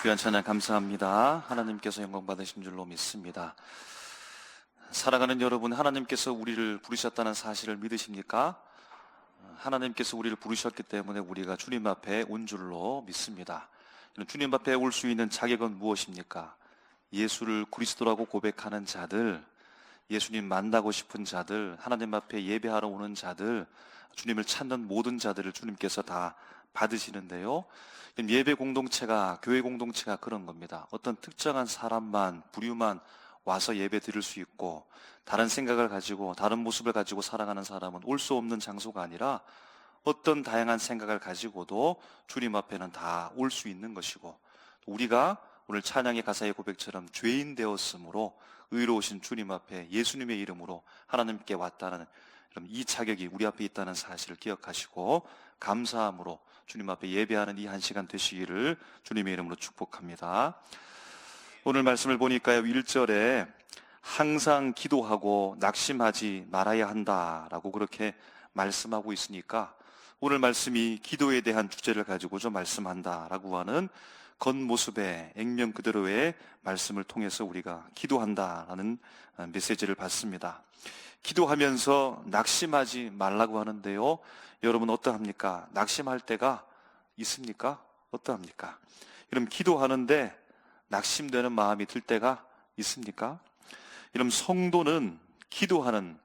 귀한 찬양 감사합니다. 하나님께서 영광 받으신 줄로 믿습니다. 사랑하는 여러분, 하나님께서 우리를 부르셨다는 사실을 믿으십니까? 하나님께서 우리를 부르셨기 때문에 우리가 주님 앞에 온 줄로 믿습니다. 주님 앞에 올 수 있는 자격은 무엇입니까? 예수를 그리스도라고 고백하는 자들, 예수님 만나고 싶은 자들, 하나님 앞에 예배하러 오는 자들, 주님을 찾는 모든 자들을 주님께서 다 받으시는데요. 예배 공동체가, 교회 공동체가 그런 겁니다. 어떤 특정한 사람만, 부류만 와서 예배 드릴 수 있고, 다른 생각을 가지고, 다른 모습을 가지고 살아가는 사람은 올 수 없는 장소가 아니라 어떤 다양한 생각을 가지고도 주님 앞에는 다 올 수 있는 것이고, 우리가 오늘 찬양의 가사의 고백처럼 죄인 되었으므로 의로우신 주님 앞에 예수님의 이름으로 하나님께 왔다는 이 자격이 우리 앞에 있다는 사실을 기억하시고 감사함으로 주님 앞에 예배하는 이 한 시간 되시기를 주님의 이름으로 축복합니다. 오늘 말씀을 보니까요, 1절에 항상 기도하고 낙심하지 말아야 한다라고 그렇게 말씀하고 있으니까 오늘 말씀이 기도에 대한 주제를 가지고 좀 말씀한다라고 하는 겉모습의 액면 그대로의 말씀을 통해서 우리가 기도한다라는 메시지를 받습니다. 기도하면서 낙심하지 말라고 하는데요, 여러분 어떠합니까? 낙심할 때가 있습니까? 어떠합니까? 그럼 기도하는데 낙심되는 마음이 들 때가 있습니까? 그럼 성도는 기도하는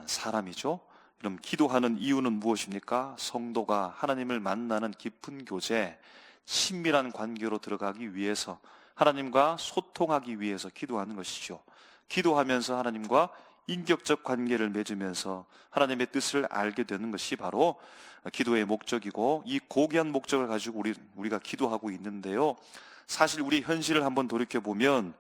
사람이죠. 그럼 기도하는 이유는 무엇입니까? 성도가 하나님을 만나는 깊은 교제, 친밀한 관계로 들어가기 위해서, 하나님과 소통하기 위해서 기도하는 것이죠. 기도하면서 하나님과 인격적 관계를 맺으면서 하나님의 뜻을 알게 되는 것이 바로 기도의 목적이고, 이 고귀한 목적을 가지고 우리가 기도하고 있는데요, 사실 우리 현실을 한번 돌이켜보면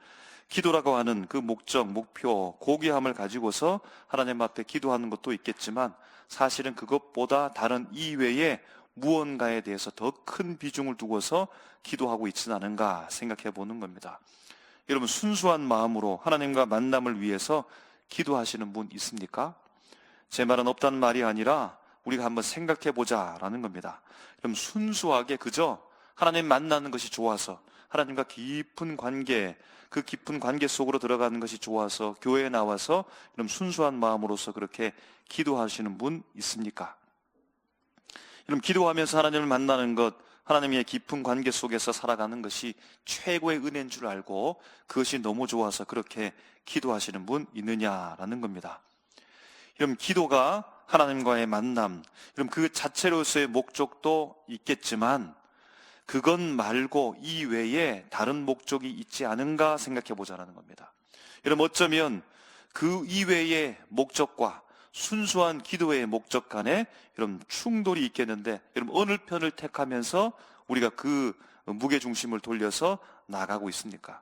기도라고 하는 그 목적, 목표, 고귀함을 가지고서 하나님 앞에 기도하는 것도 있겠지만 사실은 그것보다 다른 이외에 무언가에 대해서 더 큰 비중을 두고서 기도하고 있지는 않은가 생각해 보는 겁니다. 여러분, 순수한 마음으로 하나님과 만남을 위해서 기도하시는 분 있습니까? 제 말은 없다는 말이 아니라 우리가 한번 생각해 보자라는 겁니다. 그럼 순수하게 그저 하나님 만나는 것이 좋아서, 하나님과 깊은 관계, 그 깊은 관계 속으로 들어가는 것이 좋아서 교회에 나와서 그럼 순수한 마음으로서 그렇게 기도하시는 분 있습니까? 그럼 기도하면서 하나님을 만나는 것, 하나님의 깊은 관계 속에서 살아가는 것이 최고의 은혜인 줄 알고 그것이 너무 좋아서 그렇게 기도하시는 분 있느냐라는 겁니다. 그럼 기도가 하나님과의 만남, 그럼 그 자체로서의 목적도 있겠지만 그것 말고 이외에 다른 목적이 있지 않은가 생각해 보자는 겁니다. 여러분, 어쩌면 그 이외의 목적과 순수한 기도의 목적 간에 여러분 충돌이 있겠는데, 여러분 어느 편을 택하면서 우리가 그 무게중심을 돌려서 나가고 있습니까?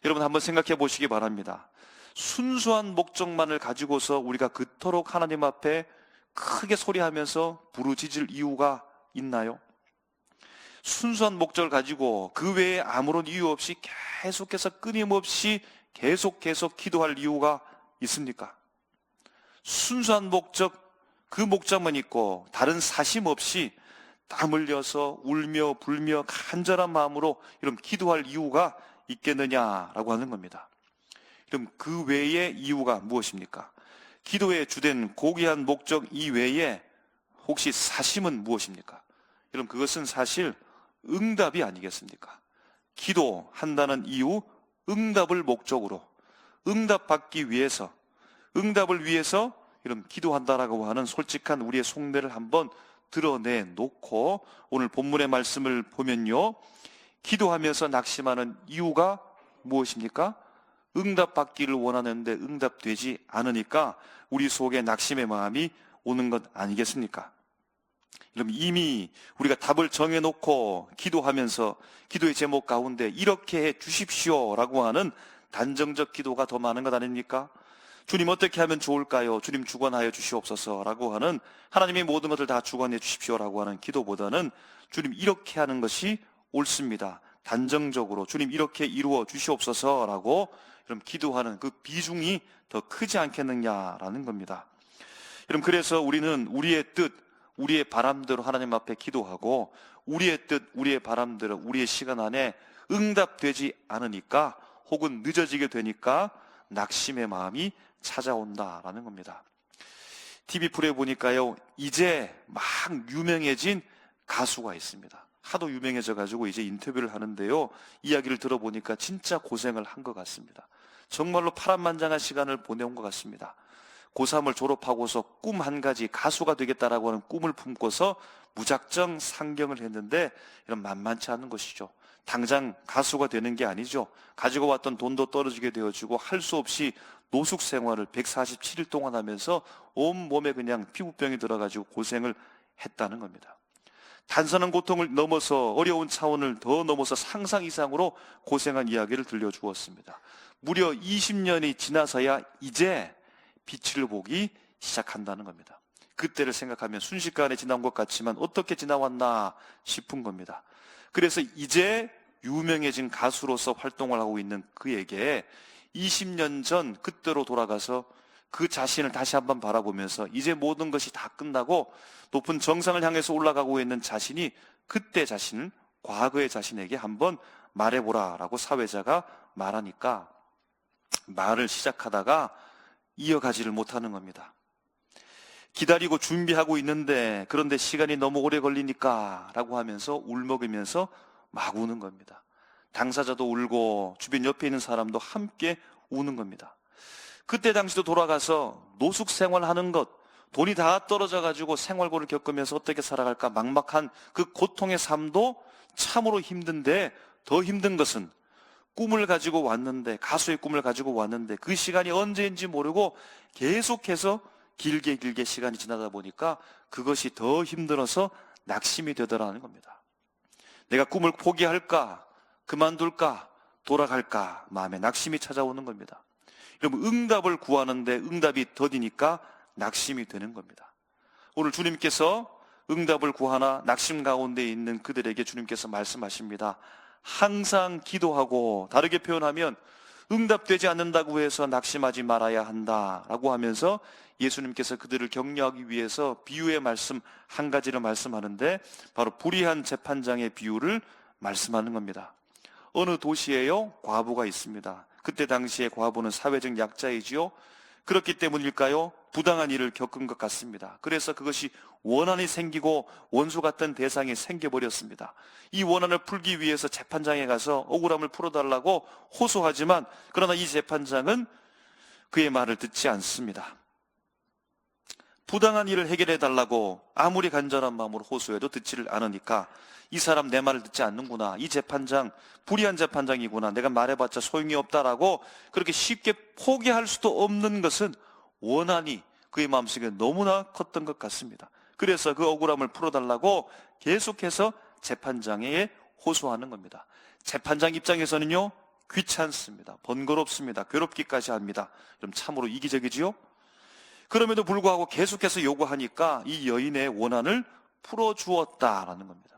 여러분 한번 생각해 보시기 바랍니다. 순수한 목적만을 가지고서 우리가 그토록 하나님 앞에 크게 소리하면서 부르짖을 이유가 있나요? 순수한 목적을 가지고 그 외에 아무런 이유 없이 계속해서 끊임없이 계속 기도할 이유가 있습니까? 순수한 목적, 그 목적만 있고 다른 사심 없이 땀 흘려서 울며 불며 간절한 마음으로 이런 기도할 이유가 있겠느냐라고 하는 겁니다. 그럼 그 외의 이유가 무엇입니까? 기도의 주된 고귀한 목적 이외에 혹시 사심은 무엇입니까? 그럼 그것은 사실 응답이 아니겠습니까? 기도한다는 이유, 응답을 목적으로, 응답받기 위해서, 응답을 위해서 이런 기도한다라고 하는 솔직한 우리의 속내를 한번 드러내 놓고 오늘 본문의 말씀을 보면요, 기도하면서 낙심하는 이유가 무엇입니까? 응답받기를 원하는데 응답되지 않으니까 우리 속에 낙심의 마음이 오는 것 아니겠습니까? 그럼 이미 우리가 답을 정해놓고 기도하면서 기도의 제목 가운데 이렇게 해 주십시오라고 하는 단정적 기도가 더 많은 것 아닙니까? 주님 어떻게 하면 좋을까요? 주님 주관하여 주시옵소서라고 하는, 하나님의 모든 것을 다 주관해 주십시오라고 하는 기도보다는 주님 이렇게 하는 것이 옳습니다, 단정적으로 주님 이렇게 이루어 주시옵소서라고 그럼 기도하는 그 비중이 더 크지 않겠느냐라는 겁니다. 여러분, 그래서 우리는 우리의 뜻, 우리의 바람대로 하나님 앞에 기도하고 우리의 뜻, 우리의 바람대로 우리의 시간 안에 응답되지 않으니까 혹은 늦어지게 되니까 낙심의 마음이 찾아온다라는 겁니다. TV 프로에 보니까요, 이제 막 유명해진 가수가 있습니다. 하도 유명해져가지고 이제 인터뷰를 하는데요, 이야기를 들어보니까 진짜 고생을 한 것 같습니다. 정말로 파란만장한 시간을 보내온 것 같습니다. 고3을 졸업하고서 꿈 한 가지, 가수가 되겠다라고 하는 꿈을 품고서 무작정 상경을 했는데 이런 만만치 않은 것이죠. 당장 가수가 되는 게 아니죠. 가지고 왔던 돈도 떨어지게 되어지고 할 수 없이 노숙 생활을 147일 동안 하면서 온몸에 그냥 피부병이 들어가지고 고생을 했다는 겁니다. 단순한 고통을 넘어서 어려운 차원을 더 넘어서 상상 이상으로 고생한 이야기를 들려주었습니다. 무려 20년이 지나서야 이제 빛을 보기 시작한다는 겁니다. 그때를 생각하면 순식간에 지난 것 같지만 어떻게 지나왔나 싶은 겁니다. 그래서 이제 유명해진 가수로서 활동을 하고 있는 그에게 20년 전 그때로 돌아가서 그 자신을 다시 한번 바라보면서 이제 모든 것이 다 끝나고 높은 정상을 향해서 올라가고 있는 자신이 그때 자신을, 과거의 자신에게 한번 말해보라라고 사회자가 말하니까 말을 시작하다가 이어가지를 못하는 겁니다. 기다리고 준비하고 있는데 그런데 시간이 너무 오래 걸리니까 라고 하면서 울먹이면서 막 우는 겁니다. 당사자도 울고 주변 옆에 있는 사람도 함께 우는 겁니다. 그때 당시도 돌아가서 노숙 생활하는 것, 돈이 다 떨어져가지고 생활고를 겪으면서 어떻게 살아갈까 막막한 그 고통의 삶도 참으로 힘든데 더 힘든 것은 꿈을 가지고 왔는데, 가수의 꿈을 가지고 왔는데 그 시간이 언제인지 모르고 계속해서 길게 시간이 지나다 보니까 그것이 더 힘들어서 낙심이 되더라는 겁니다. 내가 꿈을 포기할까, 그만둘까, 돌아갈까 마음에 낙심이 찾아오는 겁니다. 여러분, 응답을 구하는데 응답이 더디니까 낙심이 되는 겁니다. 오늘 주님께서 응답을 구하나 낙심 가운데 있는 그들에게 주님께서 말씀하십니다. 항상 기도하고, 다르게 표현하면 응답되지 않는다고 해서 낙심하지 말아야 한다라고 하면서 예수님께서 그들을 격려하기 위해서 비유의 말씀 한 가지를 말씀하는데 바로 불의한 재판장의 비유를 말씀하는 겁니다. 어느 도시에요, 과부가 있습니다. 그때 당시에 과부는 사회적 약자이지요. 그렇기 때문일까요? 부당한 일을 겪은 것 같습니다. 그래서 그것이 원한이 생기고 원수 같은 대상이 생겨버렸습니다. 이 원한을 풀기 위해서 재판장에 가서 억울함을 풀어달라고 호소하지만 그러나 이 재판장은 그의 말을 듣지 않습니다. 부당한 일을 해결해달라고 아무리 간절한 마음으로 호소해도 듣지를 않으니까 이 사람 내 말을 듣지 않는구나, 이 재판장 불의한 재판장이구나, 내가 말해봤자 소용이 없다라고 그렇게 쉽게 포기할 수도 없는 것은 원한이 그의 마음속에 너무나 컸던 것 같습니다. 그래서 그 억울함을 풀어달라고 계속해서 재판장에 호소하는 겁니다. 재판장 입장에서는요, 귀찮습니다. 번거롭습니다. 괴롭기까지 합니다. 그럼 참으로 이기적이지요? 그럼에도 불구하고 계속해서 요구하니까 이 여인의 원한을 풀어주었다라는 겁니다.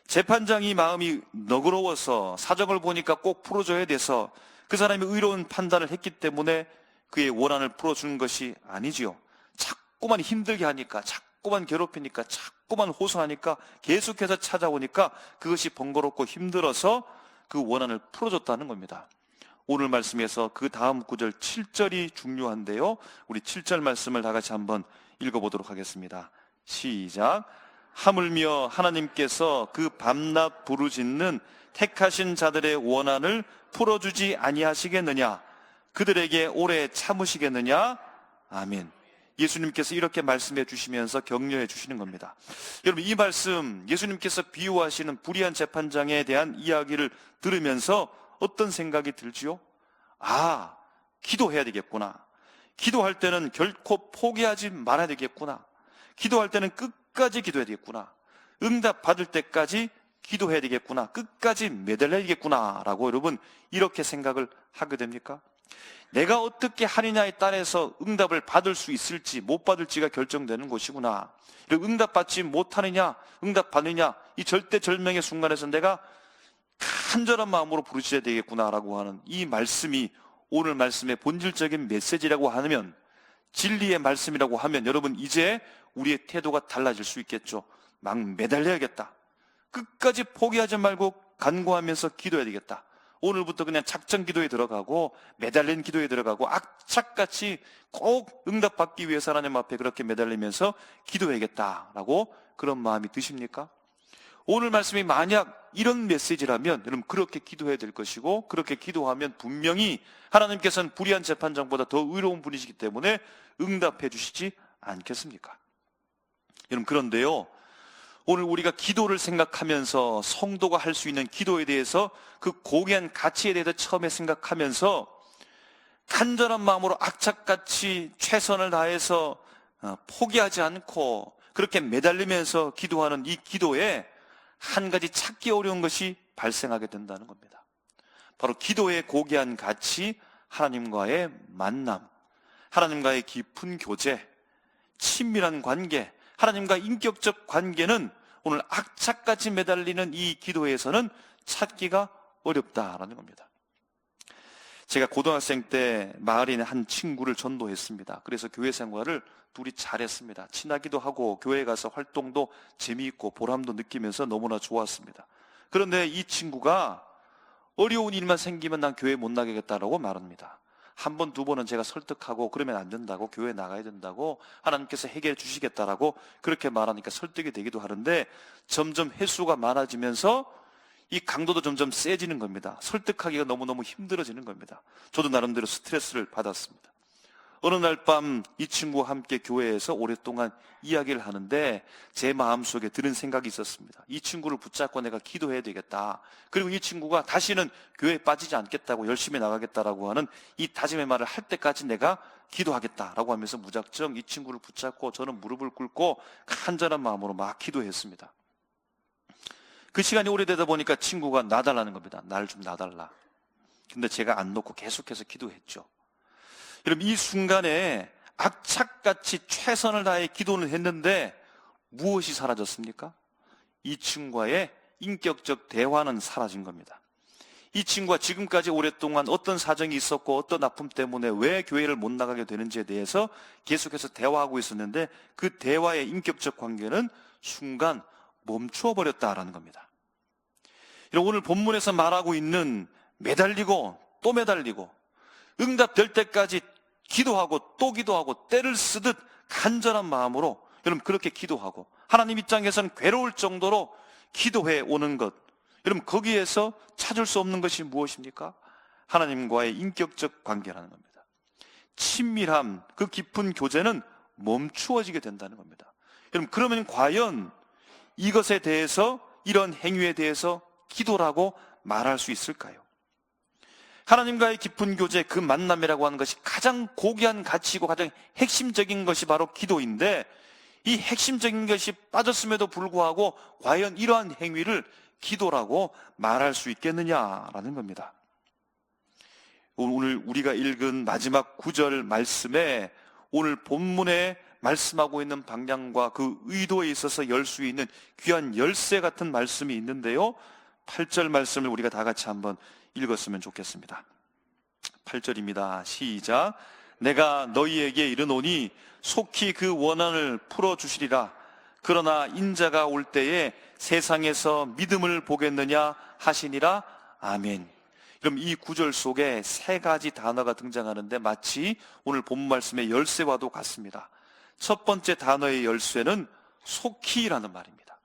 재판장이 마음이 너그러워서 사정을 보니까 꼭 풀어줘야 돼서 그 사람이 의로운 판단을 했기 때문에 그의 원한을 풀어주는 것이 아니지요. 자꾸만 힘들게 하니까, 자꾸만 괴롭히니까, 자꾸만 호소하니까, 계속해서 찾아오니까 그것이 번거롭고 힘들어서 그 원한을 풀어줬다는 겁니다. 오늘 말씀에서 그 다음 구절 7절이 중요한데요, 우리 7절 말씀을 다 같이 한번 읽어보도록 하겠습니다. 시작. 하물며 하나님께서 그 밤낮 부르짖는 택하신 자들의 원한을 풀어주지 아니하시겠느냐? 그들에게 오래 참으시겠느냐? 아멘. 예수님께서 이렇게 말씀해 주시면서 격려해 주시는 겁니다. 여러분, 이 말씀, 예수님께서 비유하시는 불의한 재판장에 대한 이야기를 들으면서 어떤 생각이 들지요? 아, 기도해야 되겠구나. 기도할 때는 결코 포기하지 말아야 되겠구나. 기도할 때는 끝까지 기도해야 되겠구나. 응답 받을 때까지 기도해야 되겠구나. 끝까지 매달려야 되겠구나 라고 여러분, 이렇게 생각을 하게 됩니까? 내가 어떻게 하느냐에 따라서 응답을 받을 수 있을지 못 받을지가 결정되는 것이구나. 응답 받지 못하느냐, 응답 받느냐, 이 절대절명의 순간에서 내가 간절한 마음으로 부르셔야 되겠구나라고 하는 이 말씀이 오늘 말씀의 본질적인 메시지라고 하면, 진리의 말씀이라고 하면 여러분, 이제 우리의 태도가 달라질 수 있겠죠. 막 매달려야겠다. 끝까지 포기하지 말고 간구하면서 기도해야 되겠다. 오늘부터 그냥 작전 기도에 들어가고 매달린 기도에 들어가고 악착같이 꼭 응답받기 위해서 하나님 앞에 그렇게 매달리면서 기도해야겠다라고 그런 마음이 드십니까? 오늘 말씀이 만약 이런 메시지라면 여러분 그렇게 기도해야 될 것이고, 그렇게 기도하면 분명히 하나님께서는 불의한 재판장보다 더 의로운 분이시기 때문에 응답해 주시지 않겠습니까? 여러분, 그런데요, 오늘 우리가 기도를 생각하면서 성도가 할 수 있는 기도에 대해서, 그 고귀한 가치에 대해서 처음에 생각하면서 간절한 마음으로 악착같이 최선을 다해서 포기하지 않고 그렇게 매달리면서 기도하는 이 기도에 한 가지 찾기 어려운 것이 발생하게 된다는 겁니다. 바로 기도의 고귀한 가치, 하나님과의 만남, 하나님과의 깊은 교제, 친밀한 관계, 하나님과 인격적 관계는 오늘 악착같이 매달리는 이 기도에서는 찾기가 어렵다라는 겁니다. 제가 고등학생 때 마을에 있는 한 친구를 전도했습니다. 그래서 교회 생활을 둘이 잘했습니다. 친하기도 하고 교회에 가서 활동도 재미있고 보람도 느끼면서 너무나 좋았습니다. 그런데 이 친구가 어려운 일만 생기면 난 교회 못 나가겠다라고 말합니다. 한 번, 두 번은 제가 설득하고 그러면 안 된다고, 교회 나가야 된다고, 하나님께서 해결해 주시겠다라고 그렇게 말하니까 설득이 되기도 하는데, 점점 횟수가 많아지면서 이 강도도 점점 세지는 겁니다. 설득하기가 너무너무 힘들어지는 겁니다. 저도 나름대로 스트레스를 받았습니다. 어느 날 밤 이 친구와 함께 교회에서 오랫동안 이야기를 하는데 제 마음속에 드는 생각이 있었습니다. 이 친구를 붙잡고 내가 기도해야 되겠다. 그리고 이 친구가 다시는 교회에 빠지지 않겠다고, 열심히 나가겠다라고 하는 이 다짐의 말을 할 때까지 내가 기도하겠다라고 하면서 무작정 이 친구를 붙잡고 저는 무릎을 꿇고 간절한 마음으로 막 기도했습니다. 그 시간이 오래되다 보니까 친구가 놔달라는 겁니다. 날 좀 놔달라. 근데 제가 안 놓고 계속해서 기도했죠. 여러분, 이 순간에 악착같이 최선을 다해 기도를 했는데 무엇이 사라졌습니까? 이 친구와의 인격적 대화는 사라진 겁니다. 이 친구가 지금까지 오랫동안 어떤 사정이 있었고 어떤 아픔 때문에 왜 교회를 못 나가게 되는지에 대해서 계속해서 대화하고 있었는데 그 대화의 인격적 관계는 순간 멈추어 버렸다라는 겁니다. 오늘 본문에서 말하고 있는 매달리고 또 매달리고 응답될 때까지 기도하고 또 기도하고 때를 쓰듯 간절한 마음으로 여러분 그렇게 기도하고 하나님 입장에서는 괴로울 정도로 기도해 오는 것, 여러분 거기에서 찾을 수 없는 것이 무엇입니까? 하나님과의 인격적 관계라는 겁니다. 친밀함, 그 깊은 교제는 멈추어지게 된다는 겁니다. 여러분, 그러면 과연 이것에 대해서, 이런 행위에 대해서 기도라고 말할 수 있을까요? 하나님과의 깊은 교제, 그 만남이라고 하는 것이 가장 고귀한 가치이고 가장 핵심적인 것이 바로 기도인데, 이 핵심적인 것이 빠졌음에도 불구하고 과연 이러한 행위를 기도라고 말할 수 있겠느냐라는 겁니다. 오늘 우리가 읽은 마지막 9절 말씀에 오늘 본문에 말씀하고 있는 방향과 그 의도에 있어서 열 수 있는 귀한 열쇠 같은 말씀이 있는데요, 8절 말씀을 우리가 다 같이 한번 읽었으면 좋겠습니다. 8절입니다. 시작. 내가 너희에게 이르노니 속히 그 원한을 풀어주시리라. 그러나 인자가 올 때에 세상에서 믿음을 보겠느냐 하시니라. 아멘. 그럼 이 구절 속에 세 가지 단어가 등장하는데 마치 오늘 본 말씀의 열쇠와도 같습니다. 첫 번째 단어의 열쇠는 속히라는 말입니다.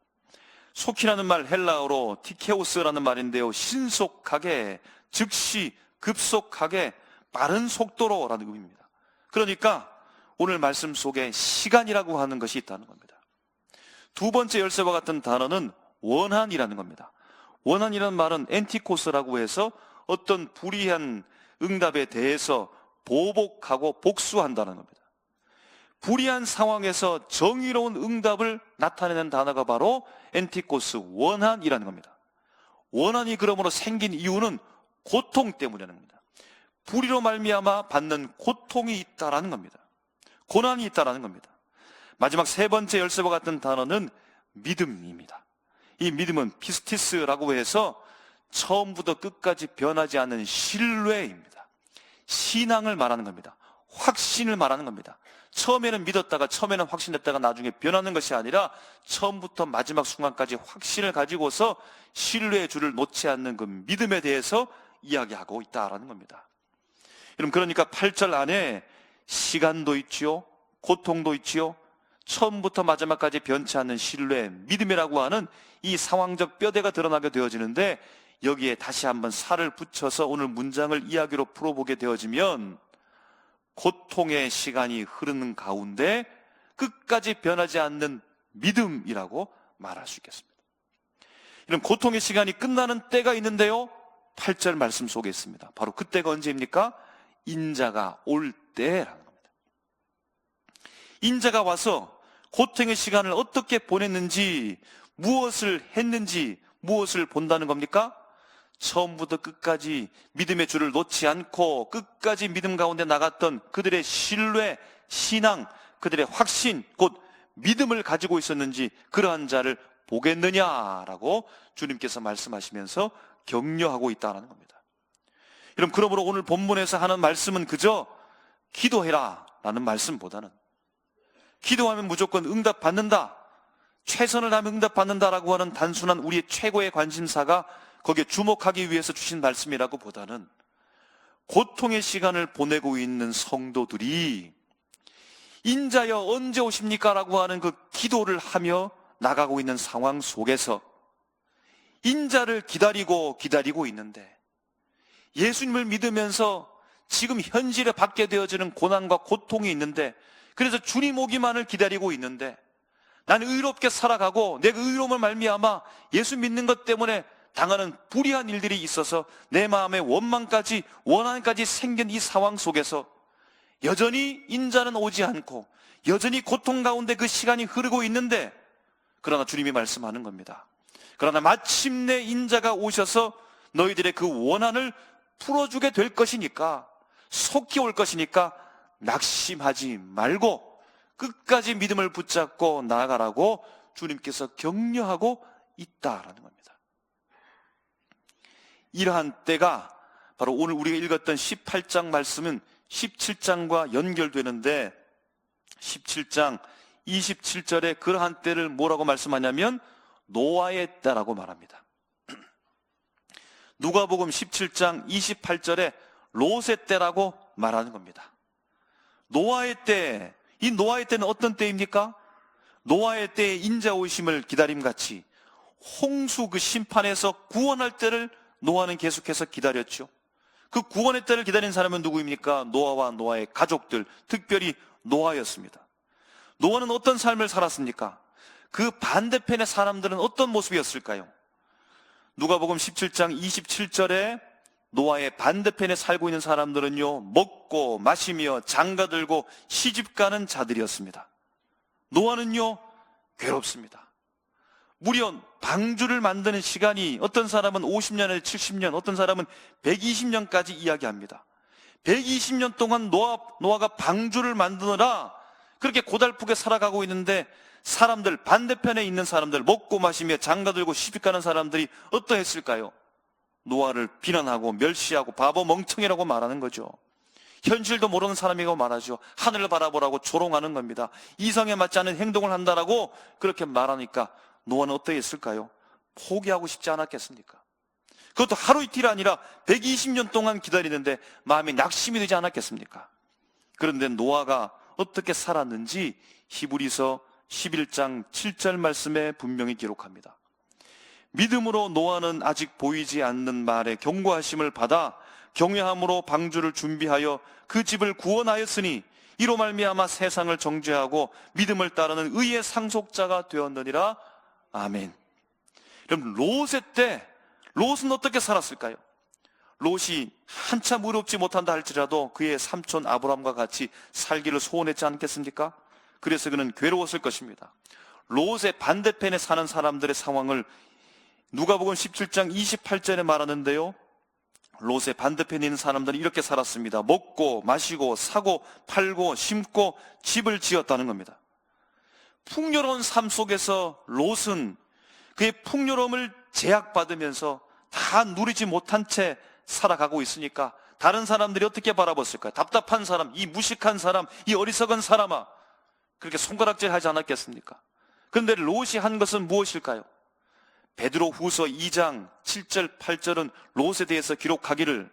속히라는 말 헬라어로 티케오스라는 말인데요, 신속하게, 즉시, 급속하게, 빠른 속도로라는 의미입니다. 그러니까 오늘 말씀 속에 시간이라고 하는 것이 있다는 겁니다. 두 번째 열쇠와 같은 단어는 원한이라는 겁니다. 원한이라는 말은 엔티코스라고 해서 어떤 불이한 응답에 대해서 보복하고 복수한다는 겁니다. 불이한 상황에서 정의로운 응답을 나타내는 단어가 바로 엔티코스, 원한이라는 겁니다. 원한이 그러므로 생긴 이유는 고통 때문이라는 겁니다. 불의로 말미암아 받는 고통이 있다라는 겁니다. 고난이 있다라는 겁니다. 마지막 세 번째 열쇠와 같은 단어는 믿음입니다. 이 믿음은 피스티스라고 해서 처음부터 끝까지 변하지 않는 신뢰입니다. 신앙을 말하는 겁니다. 확신을 말하는 겁니다. 처음에는 믿었다가 처음에는 확신했다가 나중에 변하는 것이 아니라 처음부터 마지막 순간까지 확신을 가지고서 신뢰의 줄을 놓지 않는 그 믿음에 대해서 이야기하고 있다라는 겁니다. 여러분, 그러니까 8절 안에 시간도 있지요, 고통도 있지요, 처음부터 마지막까지 변치 않는 신뢰, 믿음이라고 하는 이 상황적 뼈대가 드러나게 되어지는데, 여기에 다시 한번 살을 붙여서 오늘 문장을 이야기로 풀어보게 되어지면 고통의 시간이 흐르는 가운데 끝까지 변하지 않는 믿음이라고 말할 수 있겠습니다. 이런 고통의 시간이 끝나는 때가 있는데요, 8절 말씀 속에 있습니다. 바로 그때가 언제입니까? 인자가 올 때라는 겁니다. 인자가 와서 고통의 시간을 어떻게 보냈는지, 무엇을 했는지, 무엇을 본다는 겁니까? 처음부터 끝까지 믿음의 줄을 놓지 않고 끝까지 믿음 가운데 나갔던 그들의 신뢰, 신앙, 그들의 확신, 곧 믿음을 가지고 있었는지 그러한 자를 보겠느냐라고 주님께서 말씀하시면서 격려하고 있다는 겁니다. 여러분, 그러므로 오늘 본문에서 하는 말씀은 그저 기도해라 라는 말씀보다는, 기도하면 무조건 응답받는다, 최선을 다하면 응답받는다라고 하는 단순한 우리의 최고의 관심사가 거기에 주목하기 위해서 주신 말씀이라고 보다는, 고통의 시간을 보내고 있는 성도들이 인자여 언제 오십니까? 라고 하는 그 기도를 하며 나가고 있는 상황 속에서 인자를 기다리고 있는데, 예수님을 믿으면서 지금 현실에 받게 되어지는 고난과 고통이 있는데, 그래서 주님 오기만을 기다리고 있는데, 나는 의롭게 살아가고 내 의로움을 말미암아 예수 믿는 것 때문에 당하는 불의한 일들이 있어서 내 마음의 원한까지 생긴 이 상황 속에서 여전히 인자는 오지 않고 여전히 고통 가운데 그 시간이 흐르고 있는데, 그러나 주님이 말씀하는 겁니다. 그러나 마침내 인자가 오셔서 너희들의 그 원한을 풀어주게 될 것이니까, 속히 올 것이니까 낙심하지 말고 끝까지 믿음을 붙잡고 나아가라고 주님께서 격려하고 있다라는 겁니다. 이러한 때가 바로 오늘 우리가 읽었던 18장 말씀은 17장과 연결되는데, 17장 27절에 그러한 때를 뭐라고 말씀하냐면 노아의 때라고 말합니다. 누가복음 17장 28절에 롯의 때라고 말하는 겁니다. 노아의 때, 이 노아의 때는 어떤 때입니까? 노아의 때에 인자 오심을 기다림같이 홍수 그 심판에서 구원할 때를 노아는 계속해서 기다렸죠. 그 구원의 때를 기다린 사람은 누구입니까? 노아와 노아의 가족들, 특별히 노아였습니다. 노아는 어떤 삶을 살았습니까? 그 반대편의 사람들은 어떤 모습이었을까요? 누가복음 17장 27절에 노아의 반대편에 살고 있는 사람들은요, 먹고 마시며 장가들고 시집가는 자들이었습니다. 노아는요, 괴롭습니다. 무려 방주를 만드는 시간이 어떤 사람은 50년에서 70년, 어떤 사람은 120년까지 이야기합니다. 120년 동안 노아가 방주를 만드느라 그렇게 고달프게 살아가고 있는데, 사람들, 반대편에 있는 사람들, 먹고 마시며 장가들고 시집가는 사람들이 어떠했을까요? 노아를 비난하고 멸시하고 바보 멍청이라고 말하는 거죠. 현실도 모르는 사람이라고 말하죠. 하늘을 바라보라고 조롱하는 겁니다. 이성에 맞지 않은 행동을 한다라고 그렇게 말하니까 노아는 어떠했을까요? 포기하고 싶지 않았겠습니까? 그것도 하루 이틀이 아니라 120년 동안 기다리는데 마음에 낙심이 되지 않았겠습니까? 그런데 노아가 어떻게 살았는지 히브리서 11장 7절 말씀에 분명히 기록합니다. 믿음으로 노아는 아직 보이지 않는 말에 경고하심을 받아 경외함으로 방주를 준비하여 그 집을 구원하였으니 이로 말미암아 세상을 정죄하고 믿음을 따르는 의의 상속자가 되었느니라. 아멘. 그럼 롯의 때, 롯은 어떻게 살았을까요? 롯이 한참 의롭지 못한다 할지라도 그의 삼촌 아브람과 같이 살기를 소원했지 않겠습니까? 그래서 그는 괴로웠을 것입니다. 롯의 반대편에 사는 사람들의 상황을 누가복음 17장 28절에 말하는데요, 롯의 반대편에 있는 사람들은 이렇게 살았습니다. 먹고 마시고 사고 팔고 심고 집을 지었다는 겁니다. 풍요로운 삶 속에서 롯은 그의 풍요로움을 제약받으면서 다 누리지 못한 채 살아가고 있으니까 다른 사람들이 어떻게 바라봤을까요? 답답한 사람, 이 무식한 사람, 이 어리석은 사람아, 그렇게 손가락질 하지 않았겠습니까? 그런데 롯이 한 것은 무엇일까요? 베드로 후서 2장 7절 8절은 롯에 대해서 기록하기를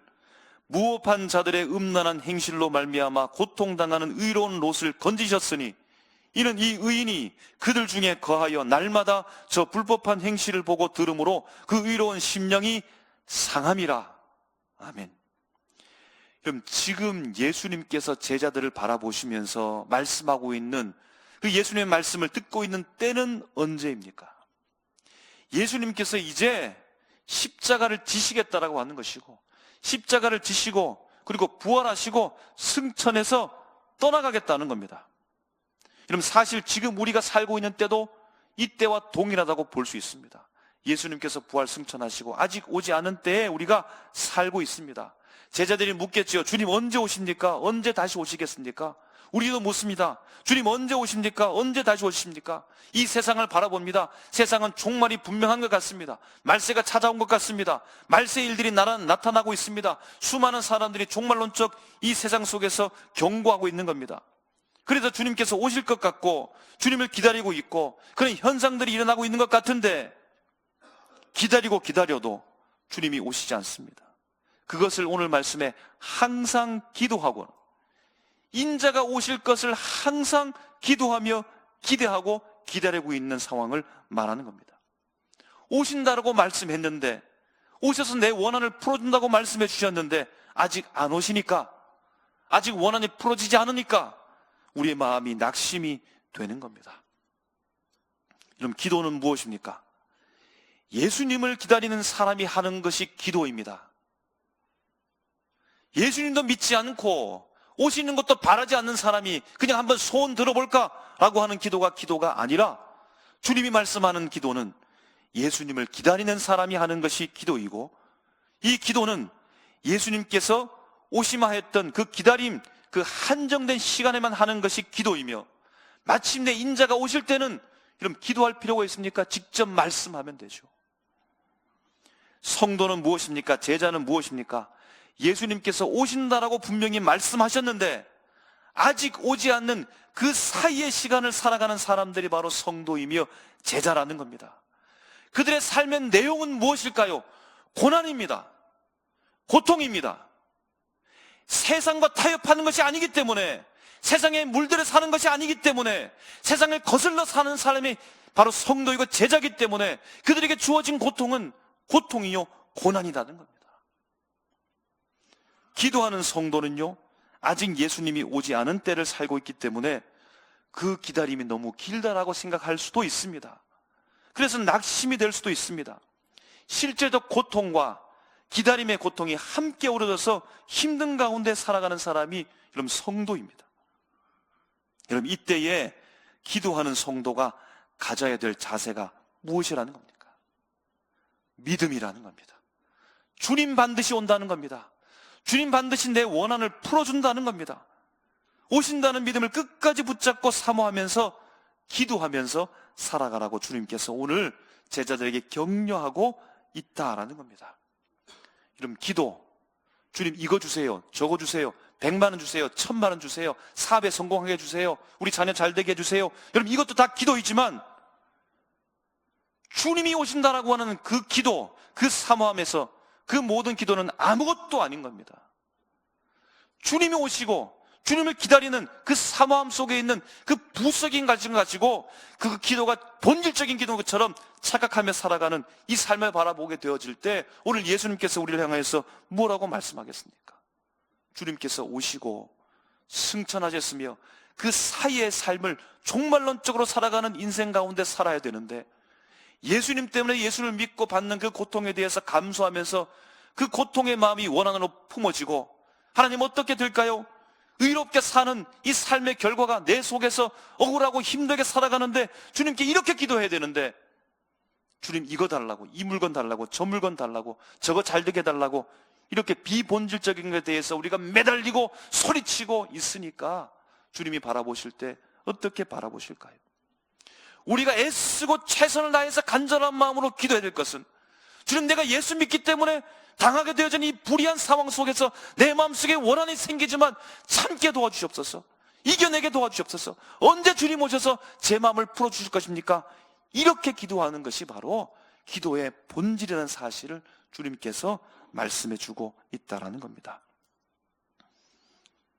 무업한 자들의 음란한 행실로 말미암아 고통당하는 의로운 롯을 건지셨으니 이는 이 의인이 그들 중에 거하여 날마다 저 불법한 행실을 보고 들으므로 그 의로운 심령이 상함이라. 아멘. 그럼 지금 예수님께서 제자들을 바라보시면서 말씀하고 있는 그 예수님의 말씀을 듣고 있는 때는 언제입니까? 예수님께서 이제 십자가를 지시겠다라고 하는 것이고, 십자가를 지시고 그리고 부활하시고 승천해서 떠나가겠다는 겁니다. 여러분, 사실 지금 우리가 살고 있는 때도 이때와 동일하다고 볼 수 있습니다. 예수님께서 부활 승천하시고 아직 오지 않은 때에 우리가 살고 있습니다. 제자들이 묻겠지요. 주님 언제 오십니까? 언제 다시 오시겠습니까? 우리도 묻습니다. 주님 언제 오십니까? 언제 다시 오십니까? 이 세상을 바라봅니다. 세상은 종말이 분명한 것 같습니다. 말세가 찾아온 것 같습니다. 말세 일들이 나타나고 있습니다. 수많은 사람들이 종말론적 이 세상 속에서 경고하고 있는 겁니다. 그래서 주님께서 오실 것 같고 주님을 기다리고 있고 그런 현상들이 일어나고 있는 것 같은데 기다리고 기다려도 주님이 오시지 않습니다. 그것을 오늘 말씀에 항상 기도하고 인자가 오실 것을 항상 기도하며 기대하고 기다리고 있는 상황을 말하는 겁니다. 오신다라고 말씀했는데, 오셔서 내 원한을 풀어준다고 말씀해 주셨는데 아직 안 오시니까, 아직 원한이 풀어지지 않으니까 우리의 마음이 낙심이 되는 겁니다. 그럼 기도는 무엇입니까? 예수님을 기다리는 사람이 하는 것이 기도입니다. 예수님도 믿지 않고 오시는 것도 바라지 않는 사람이 그냥 한번 소원 들어볼까라고 하는 기도가 아니라, 주님이 말씀하는 기도는 예수님을 기다리는 사람이 하는 것이 기도이고, 이 기도는 예수님께서 오시마 했던 그 기다림, 그 한정된 시간에만 하는 것이 기도이며, 마침내 인자가 오실 때는 그럼 기도할 필요가 있습니까? 직접 말씀하면 되죠. 성도는 무엇입니까? 제자는 무엇입니까? 예수님께서 오신다라고 분명히 말씀하셨는데 아직 오지 않는 그 사이의 시간을 살아가는 사람들이 바로 성도이며 제자라는 겁니다. 그들의 삶의 내용은 무엇일까요? 고난입니다. 고통입니다. 세상과 타협하는 것이 아니기 때문에, 세상에 물들여 사는 것이 아니기 때문에, 세상을 거슬러 사는 사람이 바로 성도이고 제자이기 때문에 그들에게 주어진 고통은 고통이요 고난이라는 겁니다. 기도하는 성도는요, 아직 예수님이 오지 않은 때를 살고 있기 때문에 그 기다림이 너무 길다라고 생각할 수도 있습니다. 그래서 낙심이 될 수도 있습니다. 실제적 고통과 기다림의 고통이 함께 어우러져서 힘든 가운데 살아가는 사람이 여러분 성도입니다. 여러분, 이때에 기도하는 성도가 가져야 될 자세가 무엇이라는 겁니까? 믿음이라는 겁니다. 주님 반드시 온다는 겁니다. 주님 반드시 내 원한을 풀어준다는 겁니다. 오신다는 믿음을 끝까지 붙잡고 사모하면서 기도하면서 살아가라고 주님께서 오늘 제자들에게 격려하고 있다라는 겁니다. 여러분, 기도, 주님 이거 주세요, 저거 주세요, 100만 원 주세요, 1000만 원 주세요, 사업에 성공하게 해주세요, 우리 자녀 잘 되게 해주세요. 여러분, 이것도 다 기도이지만 주님이 오신다라고 하는 그 기도, 그 사모함에서 그 모든 기도는 아무것도 아닌 겁니다. 주님이 오시고 주님을 기다리는 그 사모함 속에 있는 그 부수적인 가짐을 가지고 그 기도가 본질적인 기도인 것처럼 착각하며 살아가는 이 삶을 바라보게 되어질 때 오늘 예수님께서 우리를 향해서 뭐라고 말씀하겠습니까? 주님께서 오시고 승천하셨으며 그 사이의 삶을 종말론적으로 살아가는 인생 가운데 살아야 되는데, 예수님 때문에 예수를 믿고 받는 그 고통에 대해서 감수하면서 그 고통의 마음이 원한으로 품어지고, 하나님 어떻게 될까요? 의롭게 사는 이 삶의 결과가 내 속에서 억울하고 힘들게 살아가는데 주님께 이렇게 기도해야 되는데, 주님 이거 달라고, 이 물건 달라고, 저 물건 달라고, 저거 잘 되게 달라고, 이렇게 비본질적인 것에 대해서 우리가 매달리고 소리치고 있으니까 주님이 바라보실 때 어떻게 바라보실까요? 우리가 애쓰고 최선을 다해서 간절한 마음으로 기도해야 될 것은, 주님, 내가 예수 믿기 때문에 당하게 되어진 이 불의한 상황 속에서 내 마음속에 원한이 생기지만 참게 도와주시옵소서. 이겨내게 도와주시옵소서. 언제 주님 오셔서 제 마음을 풀어주실 것입니까? 이렇게 기도하는 것이 바로 기도의 본질이라는 사실을 주님께서 말씀해 주고 있다는 겁니다.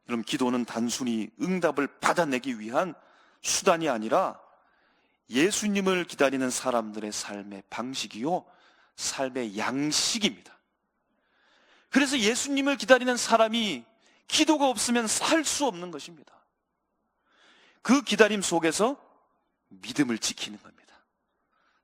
그럼 기도는 단순히 응답을 받아내기 위한 수단이 아니라 예수님을 기다리는 사람들의 삶의 방식이요, 삶의 양식입니다. 그래서 예수님을 기다리는 사람이 기도가 없으면 살 수 없는 것입니다. 그 기다림 속에서 믿음을 지키는 겁니다.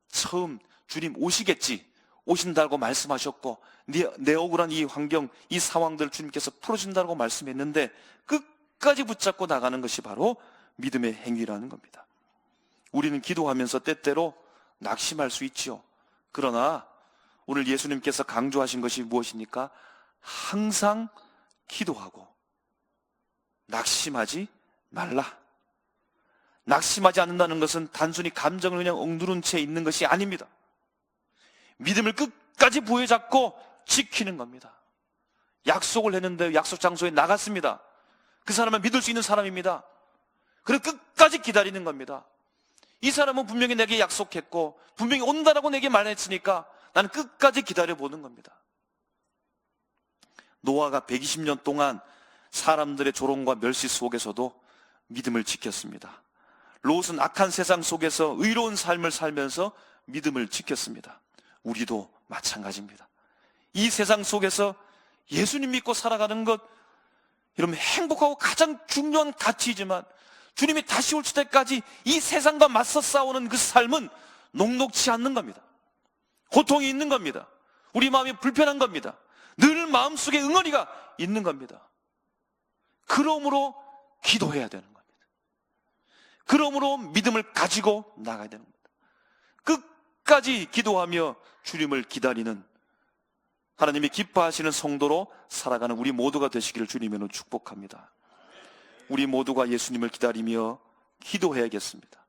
처음 주님 오시겠지, 오신다고 말씀하셨고 내 억울한 이 환경, 이 상황들을 주님께서 풀어준다고 말씀했는데 끝까지 붙잡고 나가는 것이 바로 믿음의 행위라는 겁니다. 우리는 기도하면서 때때로 낙심할 수 있지요. 그러나 오늘 예수님께서 강조하신 것이 무엇입니까? 항상 기도하고 낙심하지 말라. 낙심하지 않는다는 것은 단순히 감정을 그냥 억누른 채 있는 것이 아닙니다. 믿음을 끝까지 부여잡고 지키는 겁니다. 약속을 했는데 약속 장소에 나갔습니다. 그 사람은 믿을 수 있는 사람입니다. 그래 끝까지 기다리는 겁니다. 이 사람은 분명히 내게 약속했고 분명히 온다라고 내게 말했으니까 나는 끝까지 기다려보는 겁니다. 노아가 120년 동안 사람들의 조롱과 멸시 속에서도 믿음을 지켰습니다. 롯은 악한 세상 속에서 의로운 삶을 살면서 믿음을 지켰습니다. 우리도 마찬가지입니다. 이 세상 속에서 예수님 믿고 살아가는 것, 여러분 행복하고 가장 중요한 가치이지만 주님이 다시 올 때까지 이 세상과 맞서 싸우는 그 삶은 녹록지 않는 겁니다. 고통이 있는 겁니다. 우리 마음이 불편한 겁니다. 늘 마음속에 응어리가 있는 겁니다. 그러므로 기도해야 되는 겁니다. 그러므로 믿음을 가지고 나가야 되는 겁니다. 끝까지 기도하며 주님을 기다리는, 하나님이 기뻐하시는 성도로 살아가는 우리 모두가 되시기를 주님으로 축복합니다. 우리 모두가 예수님을 기다리며 기도해야겠습니다.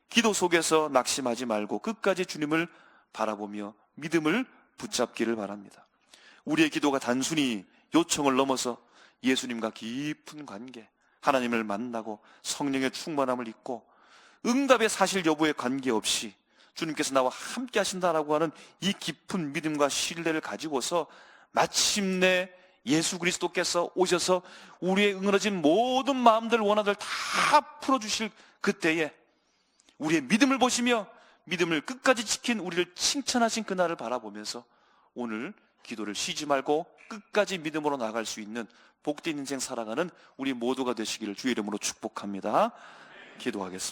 기도 속에서 낙심하지 말고 끝까지 주님을 바라보며 믿음을 붙잡기를 바랍니다. 우리의 기도가 단순히 요청을 넘어서 예수님과 깊은 관계, 하나님을 만나고 성령의 충만함을 입고 응답의 사실 여부에 관계없이 주님께서 나와 함께 하신다라고 하는 이 깊은 믿음과 신뢰를 가지고서 마침내 예수 그리스도께서 오셔서 우리의 응어러진 모든 마음들, 원한들 다 풀어주실 그때에 우리의 믿음을 보시며 믿음을 끝까지 지킨 우리를 칭찬하신 그날을 바라보면서 오늘 기도를 쉬지 말고 끝까지 믿음으로 나갈 수 있는 복된 인생 살아가는 우리 모두가 되시기를 주의 이름으로 축복합니다. 기도하겠습니다.